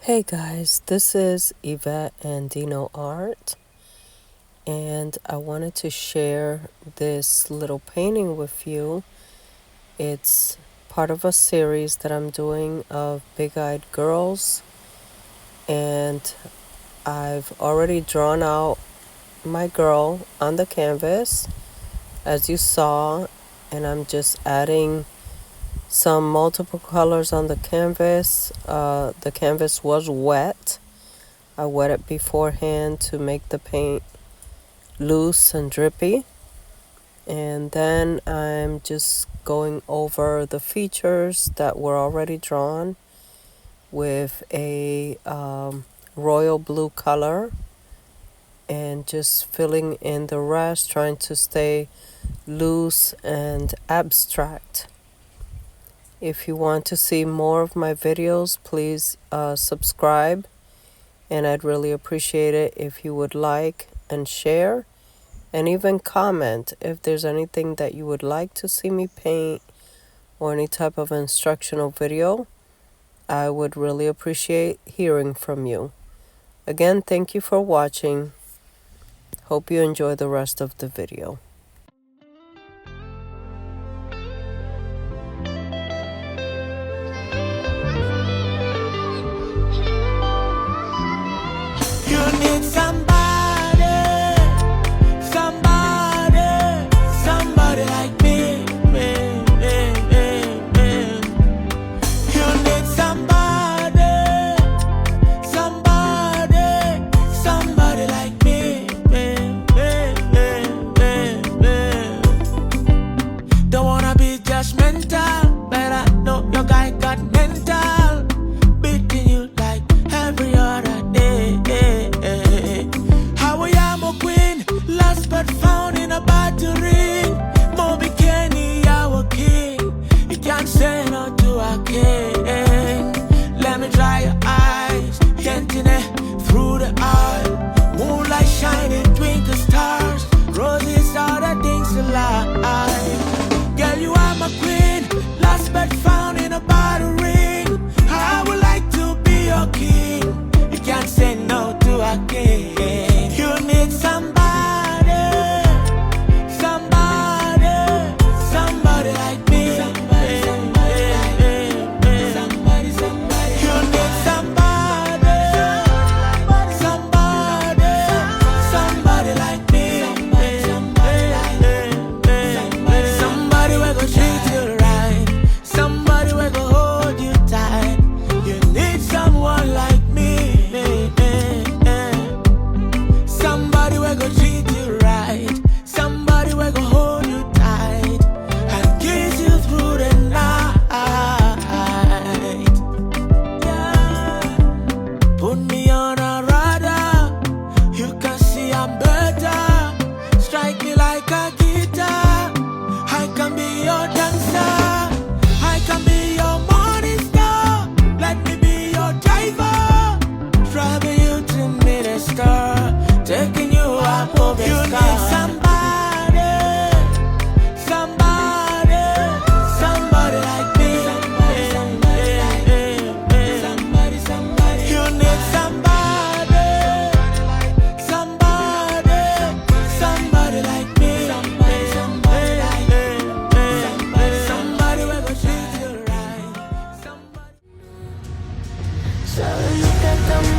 Hey guys, this is Yvette and Dino Art, and I wanted to share this little painting with you. It's part of a series that I'm doing of big-eyed girls, and I've already drawn out my girl on the canvas, as you saw, and I'm just adding some multiple colors on the canvas. The canvas was wet. I wet it beforehand to make the paint loose and drippy. And then I'm just going over the features that were already drawn with a royal blue color and just filling in the rest, trying to stay loose and abstract. If you want to see more of my videos, please subscribe. And I'd really appreciate it if you would like and share and even comment if there's anything that you would like to see me paint or any type of instructional video. I would really appreciate hearing from you. Again, thank you for watching. Hope you enjoy the rest of the video. You need somebody like me. You need somebody like me. Don't wanna be judgmental, but I know your guy got mental. Beating you like every other day. How I am a queen, lost but found in a battery. Moby Kenny, our king. You can't say no to a king. Let me dry your eyes, Kentine through the aisle. Moonlight shining, twinkle stars. Roses are the things alive. Girl, you are my queen, lost but found in a battery. I would like to be your king. You can't say no to a king. You need somebody like me. You need somebody like me. Somebody will go treat you right. Somebody will go hold you tight. You need someone like me. Somebody will go treat you right. Somebody will go hold you tight and kiss you through the night. Yeah. Put me on a radar. You can see I'm better. Strike me like a guitar. I can be your dancer. I can be your morning star. Let me be your driver. Driving you to Minnesota, taking you up over the sky. You need somebody like me. You need somebody like me. Somebody will go treat you right. Sabes lo que estamos